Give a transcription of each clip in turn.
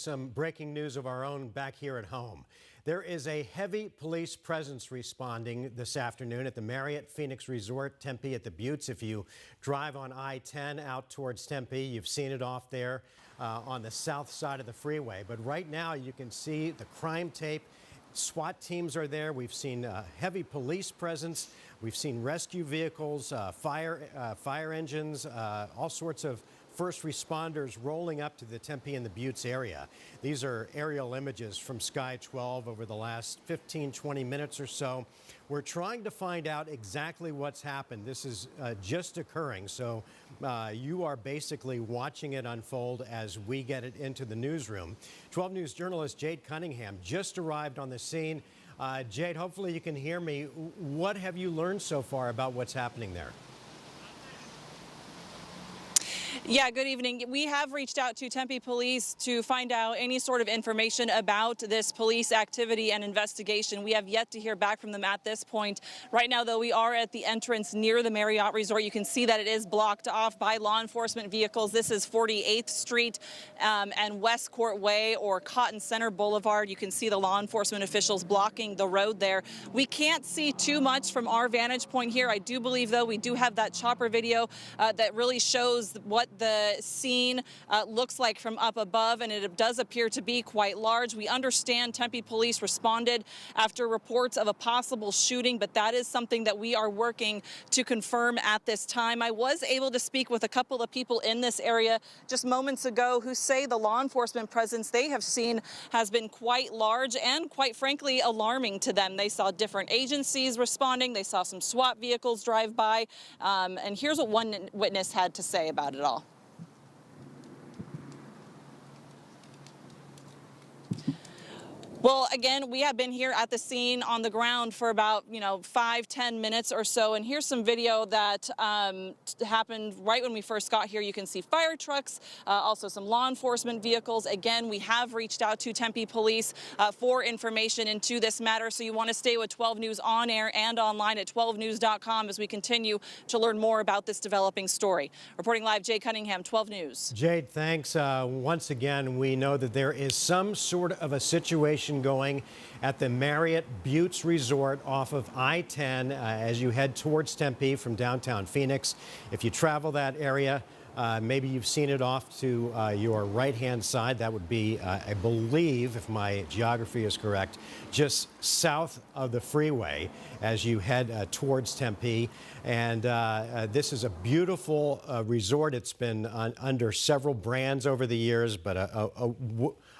Some breaking news of our own back here at home. There is a heavy police presence responding this afternoon at the Marriott Phoenix Resort Tempe at the Buttes. If you drive on I-10 out towards Tempe, you've seen it off there on the south side of the freeway. But right now you can see the crime tape. SWAT teams are there. We've seen heavy police presence. We've seen rescue vehicles, fire engines, all sorts of first responders rolling up to the Tempe and the Buttes area. These are aerial images from Sky 12 over the last 15-20 minutes or so. We're trying to find out exactly what's happened. This is just occurring, so you are basically watching it unfold as we get it into the newsroom. 12 News journalist Jade Cunningham just arrived on the scene. Jade, hopefully you can hear me. What have you learned so far about what's happening there? Yeah, good evening. We have reached out to Tempe Police to find out any sort of information about this police activity and investigation. We have yet to hear back from them at this point. Right now, though, we are at the entrance near the Marriott Resort. You can see that it is blocked off by law enforcement vehicles. This is 48th Street and West Court Way or Cotton Center Boulevard. You can see the law enforcement officials blocking the road there. We can't see too much from our vantage point here. I do believe, though, we do have that chopper video that really shows what the scene looks like from up above, and it does appear to be quite large. We understand Tempe Police responded after reports of a possible shooting, but that is something that we are working to confirm at this time. I was able to speak with a couple of people in this area just moments ago who say the law enforcement presence they have seen has been quite large and, quite frankly, alarming to them. They saw different agencies responding. They saw some SWAT vehicles drive by, and here's what one witness had to say about it all. Well, again, we have been here at the scene on the ground for about, 5-10 minutes or so. And here's some video that happened right when we first got here. You can see fire trucks, also some law enforcement vehicles. Again, we have reached out to Tempe Police for information into this matter. So you want to stay with 12 News on air and online at 12news.com as we continue to learn more about this developing story. Reporting live, Jade Cunningham, 12 News. Jade, thanks. Once again, we know that there is some sort of a situation going at the Marriott Buttes Resort off of I-10 as you head towards Tempe from downtown Phoenix. If you travel that area, maybe you've seen it off to your right-hand side. That would be, I believe, if my geography is correct, just south of the freeway as you head towards Tempe. And this is a beautiful resort. It's been under several brands over the years, but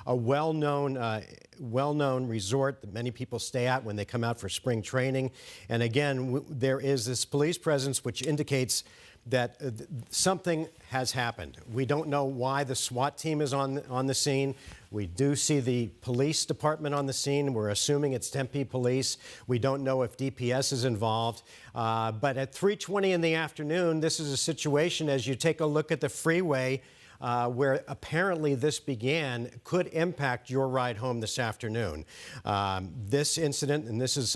a well-known resort that many people stay at when they come out for spring training. And again, there is this police presence which indicates that something has happened. We don't know why the SWAT team is on the scene. We do see the police department on the scene. We're assuming it's Tempe Police. We don't know if DPS is involved. But at 3:20 in the afternoon, this is a situation as you take a look at the freeway where apparently this began, could impact your ride home this afternoon. This incident, and this is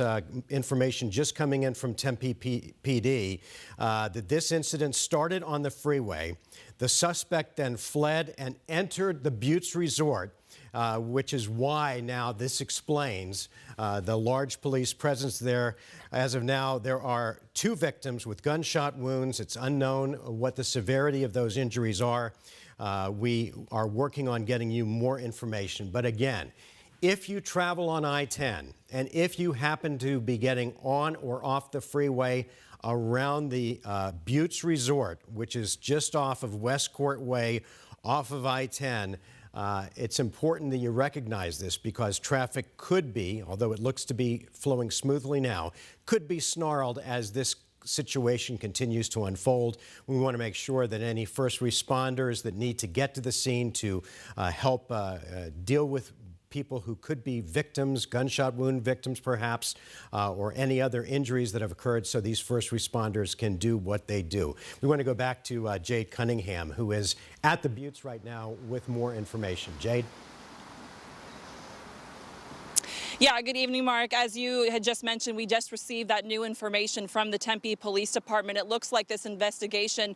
information just coming in from Tempe PD, that this incident started on the freeway. The suspect then fled and entered the Buttes Resort, which is why now this explains the large police presence there. As of now, there are 2 victims with gunshot wounds. It's unknown what the severity of those injuries are. We are working on getting you more information. But again, if you travel on I-10 and if you happen to be getting on or off the freeway around the Buttes Resort, which is just off of West Court Way, off of I-10, it's important that you recognize this because traffic could be, although it looks to be flowing smoothly now, could be snarled as this situation continues to unfold. We want to make sure that any first responders that need to get to the scene to help deal with people who could be victims, gunshot wound victims perhaps, or any other injuries that have occurred so these first responders can do what they do. We want to go back to Jade Cunningham, who is at the Buttes right now with more information. Jade? Yeah, good evening, Mark. As you had just mentioned, we just received that new information from the Tempe Police Department. It looks like this investigation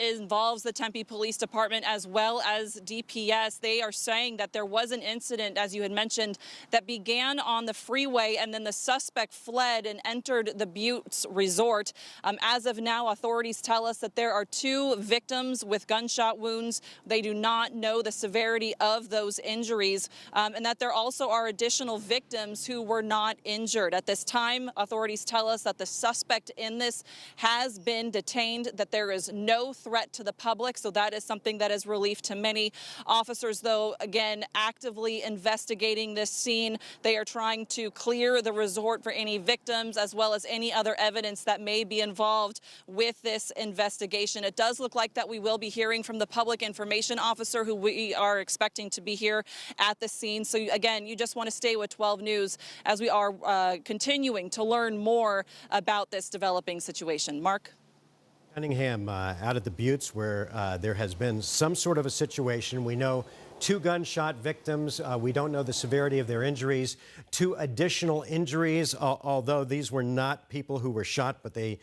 involves the Tempe Police Department as well as DPS. They are saying that there was an incident, as you had mentioned, that began on the freeway, and then the suspect fled and entered the Buttes Resort. As of now, authorities tell us that there are 2 victims with gunshot wounds. They do not know the severity of those injuries, and that there also are additional victims who were not injured. At this time, authorities tell us that the suspect in this has been detained, that there is no threat to the public, so that is something that is relief to many. Officers, though, again, actively investigating this scene. They are trying to clear the resort for any victims as well as any other evidence that may be involved with this investigation. It does look like that we will be hearing from the public information officer, who we are expecting to be here at the scene. So again, you just want to stay with 12 News as we are continuing to learn more about this developing situation. Mark? Cunningham, out at the Buttes, where there has been some sort of a situation. We know 2 gunshot victims. We don't know the severity of their injuries. 2 additional injuries, although these were not people who were shot, but they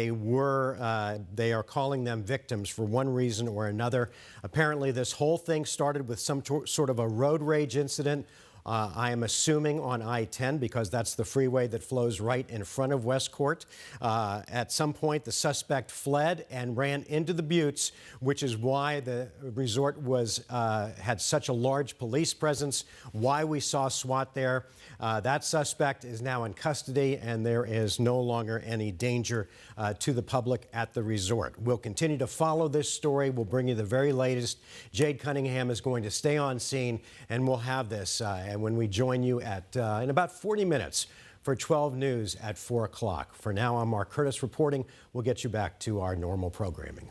are calling them victims for one reason or another. Apparently, this whole thing started with some sort of a road rage incident. I am assuming on I-10, because that's the freeway that flows right in front of Westcourt. At some point, the suspect fled and ran into the Buttes, which is why the resort had such a large police presence, why we saw SWAT there. That suspect is now in custody, and there is no longer any danger to the public at the resort. We'll continue to follow this story. We'll bring you the very latest. Jade Cunningham is going to stay on scene, and we'll have this and when we join you in about 40 minutes for 12 News at 4 o'clock. For now, I'm Mark Curtis reporting. We'll get you back to our normal programming.